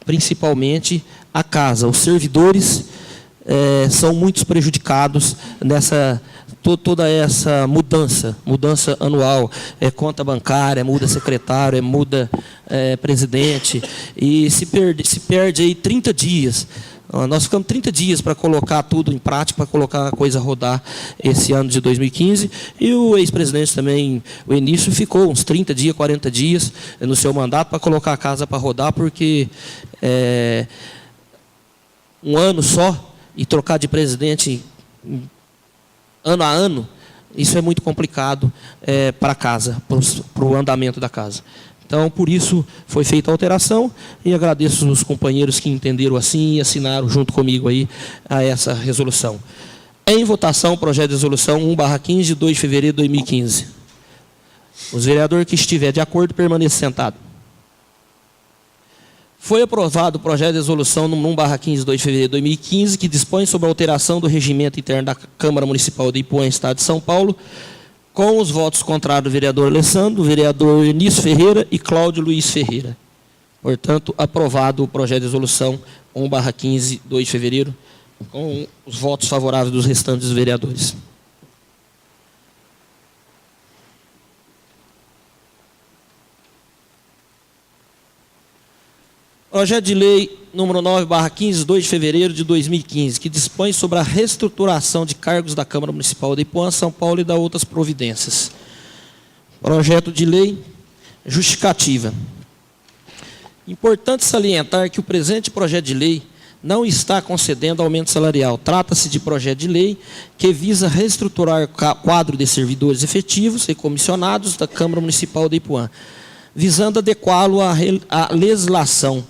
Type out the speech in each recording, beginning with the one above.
principalmente a casa. Os servidores são muito prejudicados nessa toda essa mudança anual, conta bancária, muda secretário, muda presidente, e se perde aí 30 dias. Nós ficamos 30 dias para colocar tudo em prática, para colocar a coisa a rodar esse ano de 2015. E o ex-presidente também, o Enício, ficou uns 30 dias, 40 dias no seu mandato para colocar a casa para rodar, porque um ano só e trocar de presidente ano a ano, isso é muito complicado para a casa, para o andamento da casa. Então, por isso, foi feita a alteração, e agradeço os companheiros que entenderam assim e assinaram junto comigo aí a essa resolução. Em votação, o projeto de resolução 1/15, de 2 de fevereiro de 2015. Os vereadores que estiver de acordo, permaneçam sentados. Foi aprovado o projeto de resolução 1/15, de 2 de fevereiro de 2015, que dispõe sobre a alteração do regimento interno da Câmara Municipal de Ipuã, Estado de São Paulo, com os votos contrários do vereador Alessandro, do vereador Enício Ferreira e Cláudio Luiz Ferreira. Portanto, aprovado o projeto de resolução 1/15, 2 de fevereiro, com os votos favoráveis dos restantes vereadores. Projeto de lei número 9/15, 2 de fevereiro de 2015, que dispõe sobre a reestruturação de cargos da Câmara Municipal de Ipuã, São Paulo, e da outras providências. Projeto de lei justificativa. Importante salientar que o presente projeto de lei não está concedendo aumento salarial. Trata-se de projeto de lei que visa reestruturar o quadro de servidores efetivos e comissionados da Câmara Municipal de Ipuã, visando adequá-lo à legislação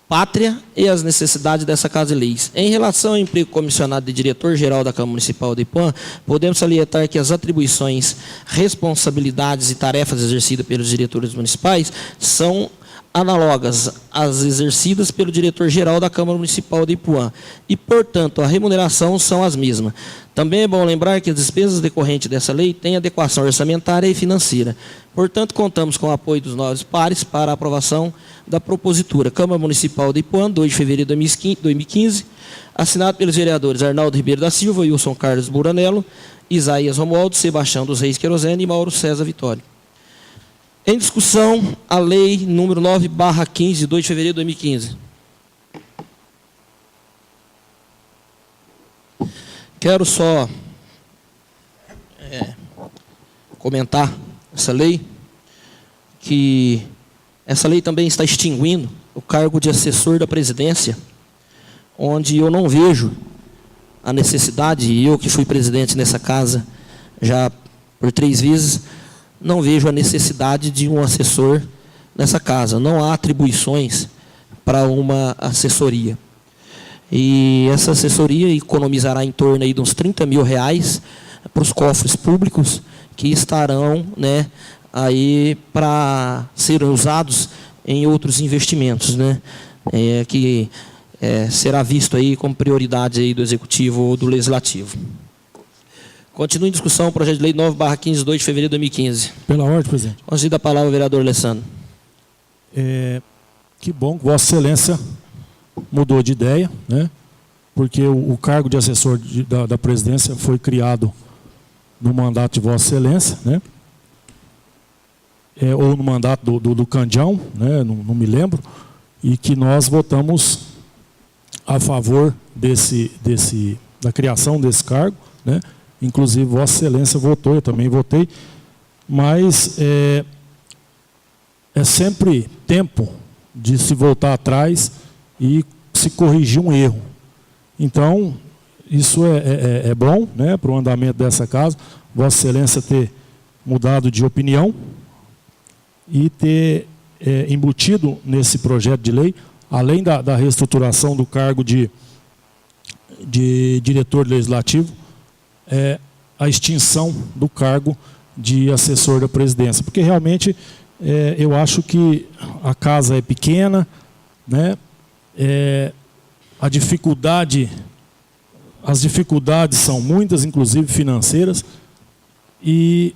pátria e as necessidades dessa Casa de Leis. Em relação ao emprego comissionado de diretor-geral da Câmara Municipal de Ipuã, podemos salientar que as atribuições, responsabilidades e tarefas exercidas pelos diretores municipais são análogas às exercidas pelo diretor-geral da Câmara Municipal de Ipuã e, portanto, a remuneração são as mesmas. Também é bom lembrar que as despesas decorrentes dessa lei têm adequação orçamentária e financeira. Portanto, contamos com o apoio dos nobres pares para a aprovação da propositura. Câmara Municipal de Ipuã, 2 de fevereiro de 2015, assinado pelos vereadores Arnaldo Ribeiro da Silva, Wilson Carlos Buranello, Isaías Romualdo, Sebastião dos Reis Querosene e Mauro César Vitório. Em discussão, a lei número 9/15, de 2 de fevereiro de 2015. Quero só comentar essa lei, que essa lei também está extinguindo o cargo de assessor da presidência, onde eu não vejo a necessidade, e eu que fui presidente nessa casa já por 3 vezes, não vejo a necessidade de um assessor nessa casa. Não há atribuições para uma assessoria. E essa assessoria economizará em torno aí de uns R$30 mil para os cofres públicos, que estarão, né, aí para serem usados em outros investimentos, né, que será visto aí como prioridade aí do Executivo ou do Legislativo. Continua em discussão o projeto de lei 9/15, 2 de fevereiro de 2015. Pela ordem, presidente. Concedida a palavra ao vereador Alessandro. Que bom que Vossa Excelência mudou de ideia, né? Porque o cargo de assessor da presidência foi criado no mandato de Vossa Excelência, né? Ou no mandato do Candião, né? Não me lembro, e que nós votamos a favor da criação desse cargo, né? Inclusive Vossa Excelência votou, eu também votei, mas é sempre tempo de se voltar atrás e se corrigir um erro. Então, isso é bom, né, para o andamento dessa casa, Vossa Excelência ter mudado de opinião e ter embutido nesse projeto de lei, além da reestruturação do cargo de diretor legislativo, a extinção do cargo de assessor da presidência. Porque realmente eu acho que a casa é pequena, né? As dificuldades são muitas, inclusive financeiras, e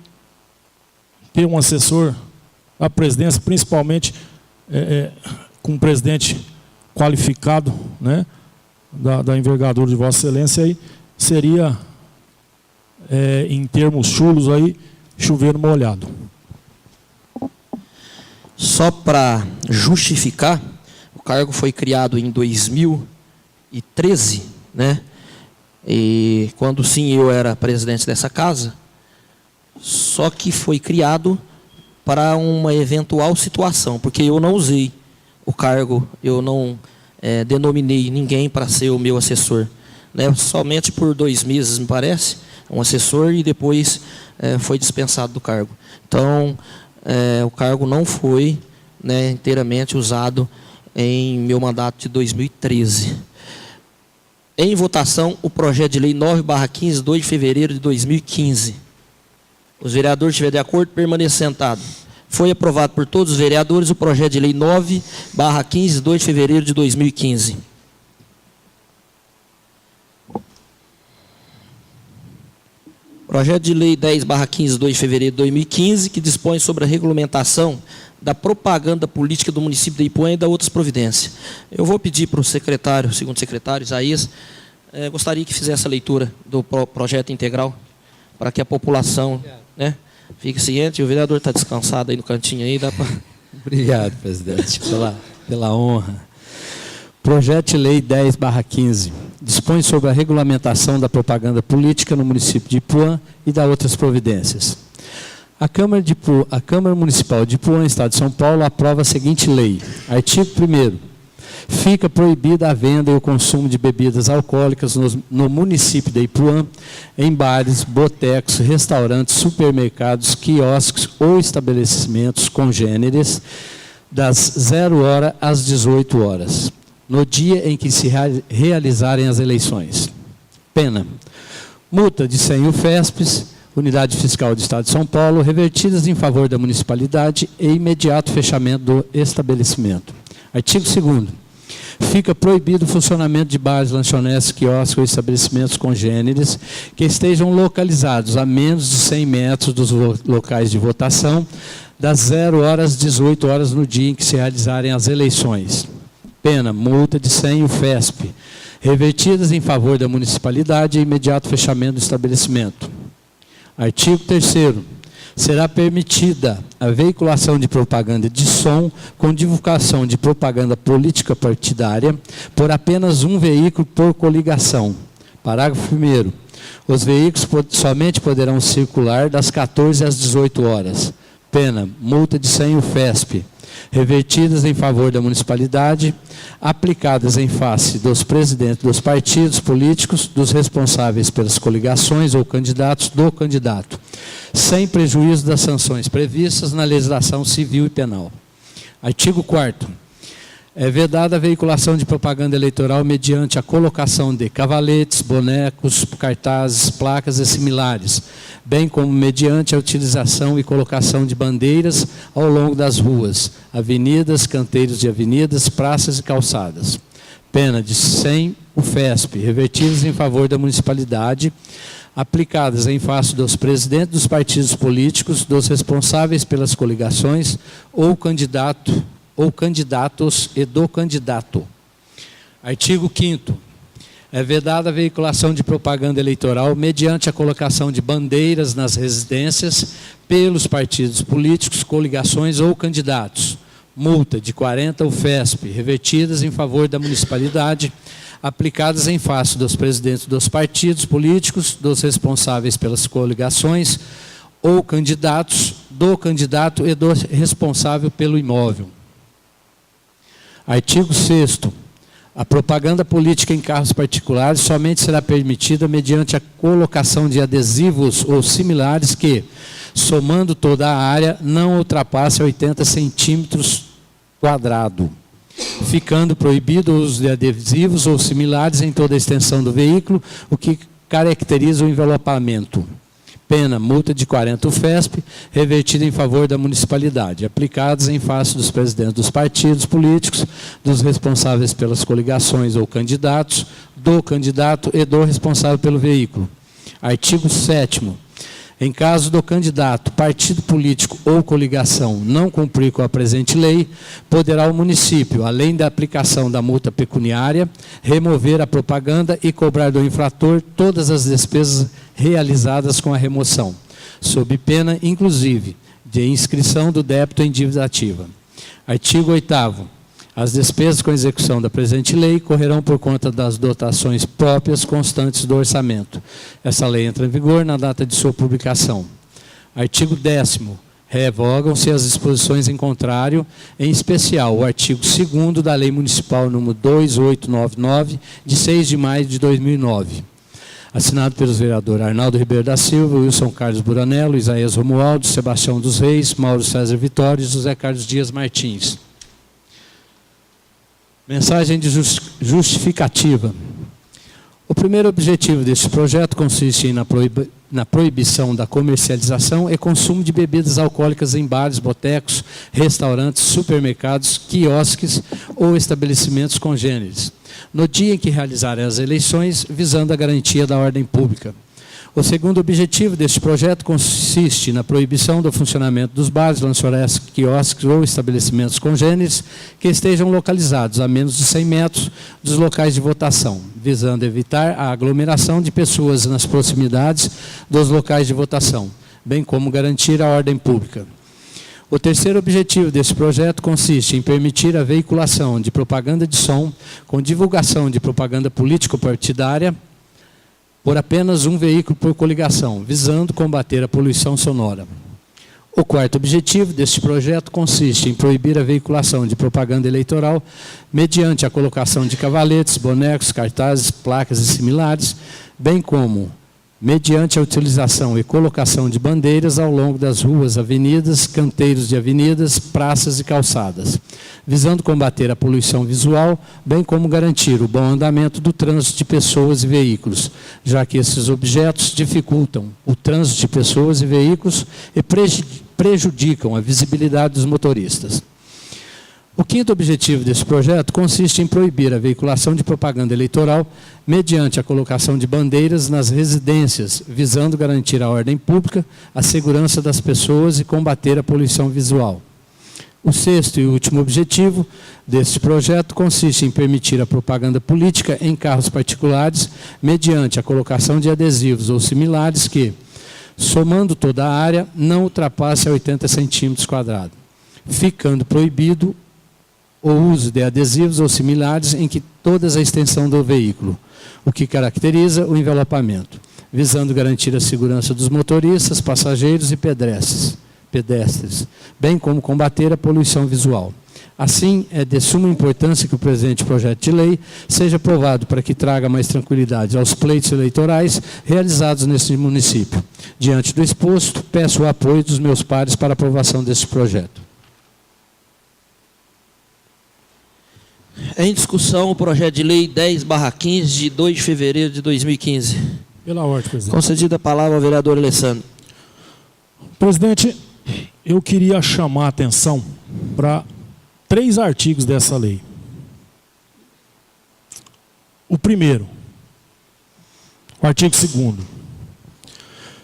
ter um assessor à presidência, principalmente com um presidente qualificado, né, da envergadura de Vossa Excelência, aí seria, em termos chulos, aí, chover molhado. Só para justificar, o cargo foi criado em 2013, né? E quando sim eu era presidente dessa casa, só que foi criado para uma eventual situação, porque eu não usei o cargo, eu não denominei ninguém para ser o meu assessor, né? Somente por 2 meses, me parece, um assessor, e depois foi dispensado do cargo. Então, o cargo não foi, né, inteiramente usado em meu mandato de 2013. Em votação, o projeto de lei 9/15, 2 de fevereiro de 2015. Os vereadores estiverem de acordo, permaneçam sentados. Foi aprovado por todos os vereadores o projeto de lei 9/15, 2 de fevereiro de 2015. Projeto de lei 10/15, 2 de fevereiro de 2015, que dispõe sobre a regulamentação da propaganda política do município de Ipuã e da outras providências. Eu vou pedir para o secretário, segundo secretário, Isaías, gostaria que fizesse a leitura do projeto integral, para que a população, né, fique ciente. O vereador está descansado aí no cantinho aí, dá para... Obrigado, presidente, pela honra. Projeto de lei 10/15 dispõe sobre a regulamentação da propaganda política no município de Ipuã e da outras providências. A Câmara Municipal de Ipuã, Estado de São Paulo, aprova a seguinte lei. Artigo 1º. Fica proibida a venda e o consumo de bebidas alcoólicas no município de Ipuã, em bares, botecos, restaurantes, supermercados, quiosques ou estabelecimentos congêneres, das 0 hora às 18 horas, no dia em que se realizarem as eleições. Pena: multa de 100 UFESPs, Unidade Fiscal do Estado de São Paulo, revertidas em favor da municipalidade e imediato fechamento do estabelecimento. Artigo 2º. Fica proibido o funcionamento de bares, lanchonetes, quiosques ou estabelecimentos congêneres que estejam localizados a menos de 100 metros dos locais de votação, das 0 horas às 18 horas no dia em que se realizarem as eleições. Pena: multa de 100 UFESP, revertidas em favor da municipalidade e imediato fechamento do estabelecimento. Artigo 3º. Será permitida a veiculação de propaganda de som com divulgação de propaganda política partidária por apenas um veículo por coligação. Parágrafo 1º. Os veículos somente poderão circular das 14 às 18 horas. Pena: multa de 100 UFESP, revertidas em favor da municipalidade, aplicadas em face dos presidentes dos partidos políticos, dos responsáveis pelas coligações ou candidatos do candidato, sem prejuízo das sanções previstas na legislação civil e penal. Artigo 4º. É vedada a veiculação de propaganda eleitoral mediante a colocação de cavaletes, bonecos, cartazes, placas e similares, bem como mediante a utilização e colocação de bandeiras ao longo das ruas, avenidas, canteiros de avenidas, praças e calçadas. Pena de 100 UFESP, revertidas em favor da municipalidade, aplicadas em face dos presidentes dos partidos políticos, dos responsáveis pelas coligações ou candidatos e do candidato. Artigo 5º. É vedada a veiculação de propaganda eleitoral mediante a colocação de bandeiras nas residências pelos partidos políticos, coligações ou candidatos. Multa de 40 UFESP, revertidas em favor da municipalidade, aplicadas em face dos presidentes dos partidos políticos, dos responsáveis pelas coligações ou candidatos, do candidato e do responsável pelo imóvel. Artigo 6º. A propaganda política em carros particulares somente será permitida mediante a colocação de adesivos ou similares que, somando toda a área, não ultrapasse 80 centímetros quadrados, ficando proibido o uso de adesivos ou similares em toda a extensão do veículo, o que caracteriza o envelopamento. Pena: multa de 40 UFESP, revertida em favor da municipalidade, aplicadas em face dos presidentes dos partidos políticos, dos responsáveis pelas coligações ou candidatos, do candidato e do responsável pelo veículo. Artigo 7º. Em caso do candidato, partido político ou coligação não cumprir com a presente lei, poderá o município, além da aplicação da multa pecuniária, remover a propaganda e cobrar do infrator todas as despesas realizadas com a remoção, sob pena, inclusive, de inscrição do débito em dívida ativa. Artigo 8º. As despesas com execução da presente lei correrão por conta das dotações próprias constantes do orçamento. Essa lei entra em vigor na data de sua publicação. Artigo 10º. Revogam-se as disposições em contrário, em especial o artigo 2º da Lei Municipal número 2899, de 6 de maio de 2009. Assinado pelos vereadores Arnaldo Ribeiro da Silva, Wilson Carlos Buranello, Isaías Romualdo, Sebastião dos Reis, Mauro César Vitório e José Carlos Dias Martins. Mensagem de justificativa. O primeiro objetivo deste projeto consiste na proibição da comercialização e consumo de bebidas alcoólicas em bares, botecos, restaurantes, supermercados, quiosques ou estabelecimentos congêneres, no dia em que realizarem as eleições, visando a garantia da ordem pública. O segundo objetivo deste projeto consiste na proibição do funcionamento dos bares, lanchonetes, quiosques ou estabelecimentos congêneres que estejam localizados a menos de 100 metros dos locais de votação, visando evitar a aglomeração de pessoas nas proximidades dos locais de votação, bem como garantir a ordem pública. O terceiro objetivo deste projeto consiste em permitir a veiculação de propaganda de som com divulgação de propaganda político-partidária por apenas um veículo por coligação, visando combater a poluição sonora. O quarto objetivo deste projeto consiste em proibir a veiculação de propaganda eleitoral mediante a colocação de cavaletes, bonecos, cartazes, placas e similares, bem como mediante a utilização e colocação de bandeiras ao longo das ruas, avenidas, canteiros de avenidas, praças e calçadas, visando combater a poluição visual, bem como garantir o bom andamento do trânsito de pessoas e veículos, já que esses objetos dificultam o trânsito de pessoas e veículos e prejudicam a visibilidade dos motoristas. O quinto objetivo desse projeto consiste em proibir a veiculação de propaganda eleitoral mediante a colocação de bandeiras nas residências, visando garantir a ordem pública, a segurança das pessoas e combater a poluição visual. O sexto e último objetivo deste projeto consiste em permitir a propaganda política em carros particulares mediante a colocação de adesivos ou similares que, somando toda a área, não ultrapasse a 80 centímetros quadrados, ficando proibido o uso de adesivos ou similares em que toda a extensão do veículo, o que caracteriza o envelopamento, visando garantir a segurança dos motoristas, passageiros e pedestres, bem como combater a poluição visual. Assim, é de suma importância que o presente projeto de lei seja aprovado para que traga mais tranquilidade aos pleitos eleitorais realizados neste município. Diante do exposto, peço o apoio dos meus pares para a aprovação deste projeto. Em discussão o projeto de lei 10/15, de 2 de fevereiro de 2015. Pela ordem, presidente. Concedida a palavra ao vereador Alessandro. Presidente, eu queria chamar a atenção para 3 artigos dessa lei. O primeiro, o artigo 2º.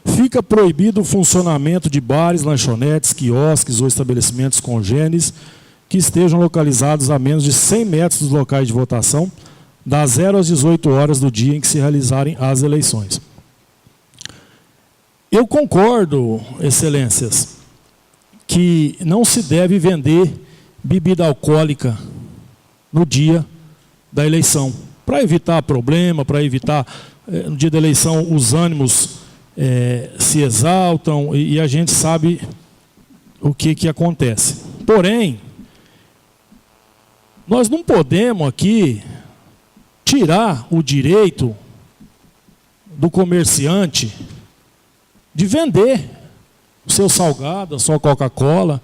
Fica proibido o funcionamento de bares, lanchonetes, quiosques ou estabelecimentos congêneres que estejam localizados a menos de 100 metros dos locais de votação, das 0 às 18 horas do dia em que se realizarem as eleições. Eu concordo, excelências, que não se deve vender bebida alcoólica no dia da eleição, para evitar problema, para evitar, no dia da eleição, os ânimos se exaltam e a gente sabe o que acontece. Porém, nós não podemos aqui tirar o direito do comerciante de vender o seu salgado, a sua Coca-Cola.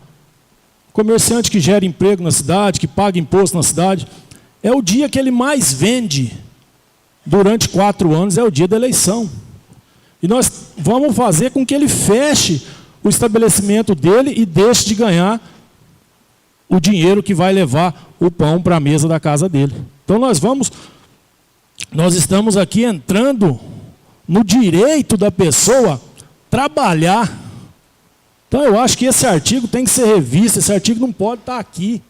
Comerciante que gera emprego na cidade, que paga imposto na cidade, é o dia que ele mais vende durante 4 anos, é o dia da eleição. E nós vamos fazer com que ele feche o estabelecimento dele e deixe de ganhar o dinheiro que vai levar o pão para a mesa da casa dele. Então nós estamos aqui entrando no direito da pessoa trabalhar. Então, eu acho que esse artigo tem que ser revisto, esse artigo não pode estar aqui.